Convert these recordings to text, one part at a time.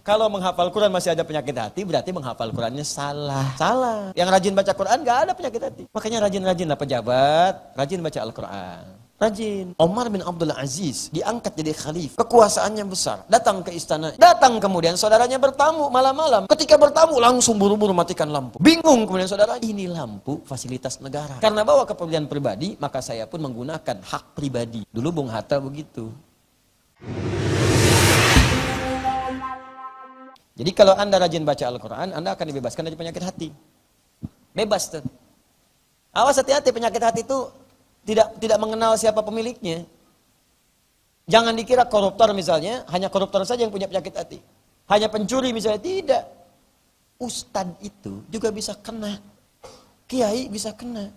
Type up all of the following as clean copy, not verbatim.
Kalau menghafal Quran masih ada penyakit hati, berarti menghafal Qurannya salah. Salah. Yang rajin baca Quran gak ada penyakit hati. Makanya rajin-rajinlah pejabat, rajin baca Al-Quran. Rajin. Umar bin Abdul Aziz diangkat jadi khalifah. Kekuasaannya besar. Datang ke istana. Datang kemudian saudaranya bertamu malam-malam. Ketika bertamu langsung buru-buru matikan lampu. Bingung kemudian saudara. Ini lampu fasilitas negara. Karena bawa keperluan pribadi, maka saya pun menggunakan hak pribadi. Dulu Bung Hatta begitu. Jadi kalau Anda rajin baca Al-Quran, Anda akan dibebaskan dari penyakit hati. Bebas tuh. Awas hati-hati, penyakit hati itu tidak mengenal siapa pemiliknya. Jangan dikira koruptor misalnya, hanya koruptor saja yang punya penyakit hati. Hanya pencuri misalnya, tidak. Ustadz itu juga bisa kena. Kiai bisa kena.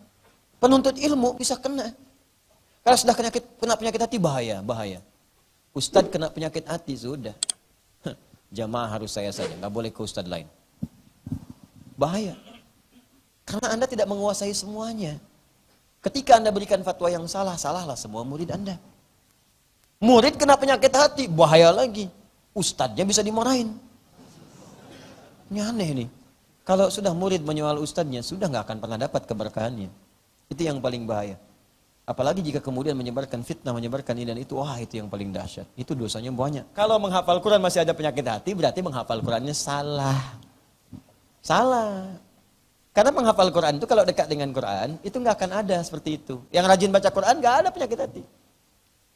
Penuntut ilmu bisa kena. Kalau sudah kena penyakit hati, bahaya. Ustadz kena penyakit hati, sudah. Jamaah harus saya saja, nggak boleh ke ustadz lain. Bahaya. Karena Anda tidak menguasai semuanya. Ketika Anda berikan fatwa yang salah, salahlah semua murid Anda. Murid kena penyakit hati, bahaya lagi. Ustadznya bisa dimarahin. Ini aneh nih. Kalau sudah murid menyoal ustadznya, sudah nggak akan pernah dapat keberkahannya. Itu yang paling bahaya. Apalagi jika kemudian menyebarkan fitnah, menyebarkan ini dan itu, wah itu yang paling dahsyat. Itu dosanya banyak. Kalau menghafal Quran masih ada penyakit hati, berarti menghafal Qurannya salah. Salah. Karena menghafal Quran itu kalau dekat dengan Quran, itu nggak akan ada seperti itu. Yang rajin baca Quran nggak ada penyakit hati.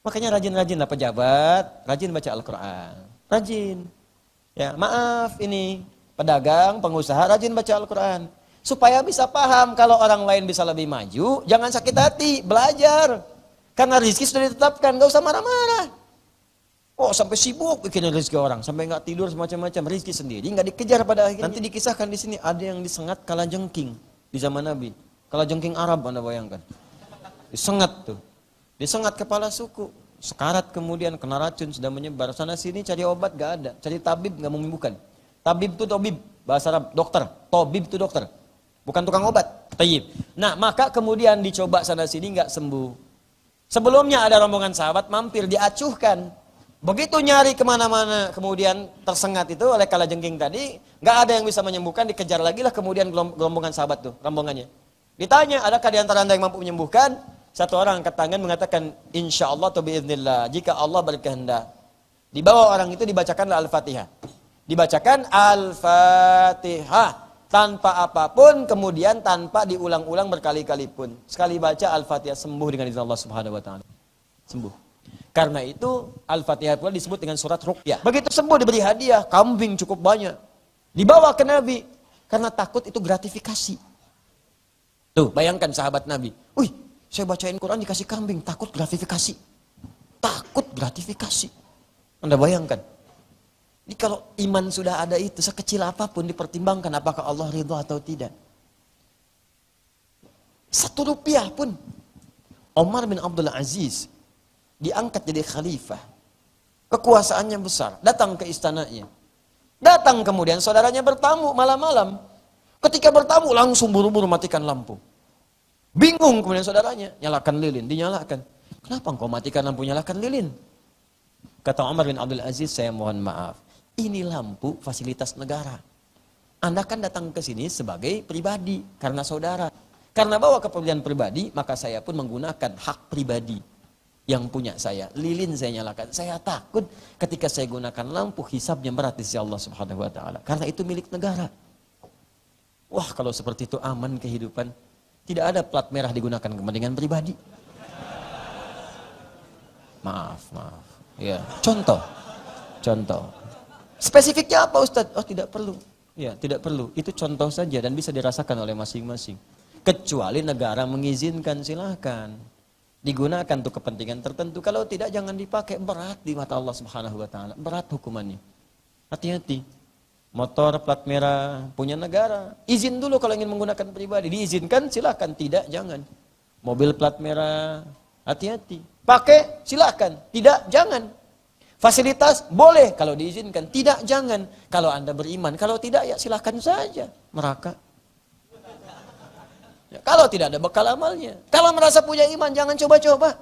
Makanya rajin-rajinlah pejabat, rajin baca Al-Quran. Rajin. Ya, maaf ini, pedagang, pengusaha, rajin baca Al-Quran. Supaya bisa paham kalau orang lain bisa lebih maju, jangan sakit hati, belajar. Karena rezeki sudah ditetapkan, nggak usah marah-marah. Oh sampai sibuk bikin rezeki orang, sampai nggak tidur semacam-macam, rezeki sendiri nggak dikejar pada akhirnya. Nanti dikisahkan di sini ada yang disengat kalajengking di zaman Nabi. Kalajengking Arab Anda bayangkan, disengat tuh, disengat kepala suku, sekarat kemudian kena racun sudah menyebar sana sini cari obat nggak ada, cari tabib nggak menyembuhkan. Tabib itu tabib bahasa Arab, dokter, tabib itu dokter, bukan tukang obat. Tayyib. Nah maka kemudian dicoba sana sini nggak sembuh. Sebelumnya ada rombongan sahabat mampir diacuhkan. Begitu nyari kemana-mana, kemudian tersengat itu oleh kalajengking tadi, nggak ada yang bisa menyembuhkan, dikejar lagi lah kemudian rombongan sahabat tuh, rombongannya. Ditanya, adakah di antara anda yang mampu menyembuhkan? Satu orang angkat tangan mengatakan, insya Allah atau biiznillah, jika Allah berkehendak. Di bawah orang itu dibacakanlah Al-Fatihah. Dibacakan Al-Fatihah tanpa apapun, kemudian tanpa diulang-ulang berkali-kali pun. Sekali baca Al-Fatihah sembuh dengan izin Allah Subhanahu wa taala. Sembuh. Karena itu Al-Fatihah pula disebut dengan surat ruqyah. Begitu sembuh diberi hadiah, kambing cukup banyak. Dibawa ke Nabi. Karena takut itu gratifikasi. Tuh bayangkan sahabat Nabi. Wih saya bacain Quran dikasih kambing, takut gratifikasi. Takut gratifikasi. Anda bayangkan. Jadi kalau iman sudah ada itu, sekecil apapun dipertimbangkan apakah Allah ridha atau tidak. 1 rupiah pun. Umar bin Abdul Aziz diangkat jadi khalifah. Kekuasaannya besar. Datang ke istananya. Datang kemudian saudaranya bertamu malam-malam. Ketika bertamu langsung buru-buru matikan lampu. Bingung kemudian saudaranya. Nyalakan lilin. Dinyalakan. Kenapa engkau matikan lampu, nyalakan lilin? Kata Umar bin Abdul Aziz, saya mohon maaf. Ini lampu fasilitas negara. Anda kan datang ke sini sebagai pribadi. Karena saudara. Karena bawa keperluan pribadi, maka saya pun menggunakan hak pribadi yang punya saya. Lilin saya nyalakan. Saya takut ketika saya gunakan lampu, hisabnya berat di sisi Allah Subhanahu wa taala. Karena itu milik negara. Wah, kalau seperti itu aman kehidupan. Tidak ada plat merah digunakan kepentingan pribadi. Maaf. Ya, contoh. Spesifiknya apa Ustaz? Oh, tidak perlu. Ya, tidak perlu. Itu contoh saja dan bisa dirasakan oleh masing-masing. Kecuali negara mengizinkan, silakan. Digunakan untuk kepentingan tertentu. Kalau tidak jangan dipakai, berat di mata Allah Subhanahu wa taala. Berat hukumannya. Hati-hati. Motor plat merah punya negara. Izin dulu kalau ingin menggunakan pribadi. Diizinkan silakan, tidak jangan. Mobil plat merah, hati-hati. Pakai silakan, tidak jangan. Fasilitas boleh kalau diizinkan, tidak jangan. Kalau Anda beriman, kalau tidak ya silakan saja. Neraka. Ya, kalau tidak ada bekal amalnya. Kalau merasa punya iman, jangan coba-coba.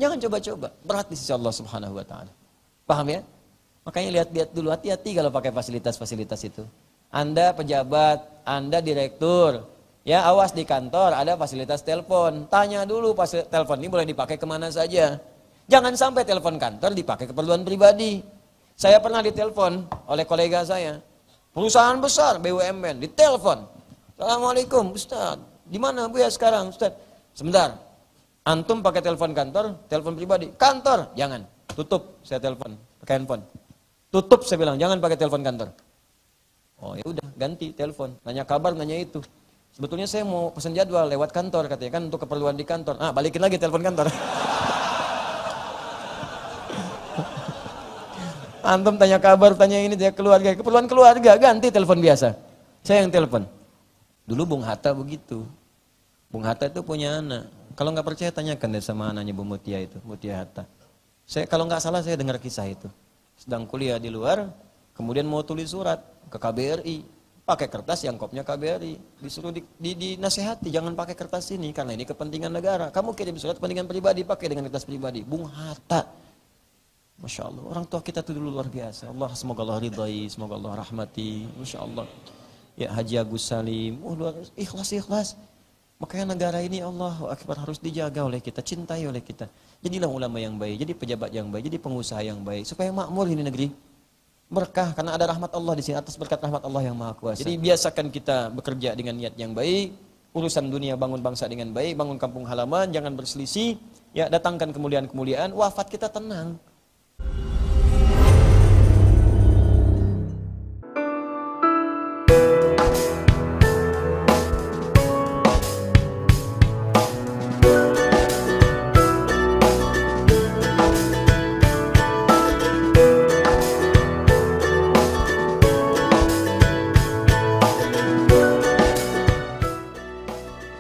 Jangan coba-coba. Berat di sisi Allah Subhanahu wa taala. Paham ya? Makanya lihat-lihat dulu, hati-hati kalau pakai fasilitas-fasilitas itu. Anda pejabat, Anda direktur, ya awas di kantor ada fasilitas telepon. Tanya dulu telepon ini boleh dipakai kemana saja. Jangan sampai telepon kantor dipakai keperluan pribadi. Saya pernah ditelepon oleh kolega saya, perusahaan besar BUMN, ditelepon. Assalamualaikum Ustaz, di mana Bu ya sekarang Ustaz? Sebentar, antum pakai telepon kantor, telepon pribadi. Kantor, jangan, tutup saya telepon, pakai handphone. Tutup saya bilang, jangan pakai telepon kantor. Oh ya udah, ganti telepon, nanya kabar, nanya itu. Sebetulnya saya mau pesan jadwal lewat kantor katanya, kan untuk keperluan di kantor. Ah, balikin lagi telepon kantor. Antum tanya kabar, tanya ini, tanya keluarga, keperluan keluarga, ganti telepon biasa. Saya yang telepon. Dulu Bung Hatta begitu. Bung Hatta itu punya anak. Kalau nggak percaya tanyakan deh sama anaknya Bu Mutia itu, Mutia Hatta. Kalau nggak salah saya dengar kisah itu. Sedang kuliah di luar, kemudian mau tulis surat ke KBRI, pakai kertas yang kopnya KBRI, disuruh dinasehati jangan pakai kertas ini karena ini kepentingan negara. Kamu kirim surat kepentingan pribadi, pakai dengan kertas pribadi. Bung Hatta, Masya Allah, orang tua kita itu dulu luar biasa. Allah semoga Allah ridhai, semoga Allah rahmati, Masya Allah. Ya Haji Agus Salim, luar ikhlas. Makanya negara ini Allah Akbar harus dijaga oleh kita, cintai oleh kita. Jadilah ulama yang baik, jadi pejabat yang baik, jadi pengusaha yang baik, supaya makmur ini negeri. Berkah karena ada rahmat Allah di sini, atas berkat rahmat Allah yang Maha Kuasa. Jadi biasakan kita bekerja dengan niat yang baik, urusan dunia bangun bangsa dengan baik, bangun kampung halaman, jangan berselisih, ya datangkan kemuliaan-kemuliaan, wafat kita tenang.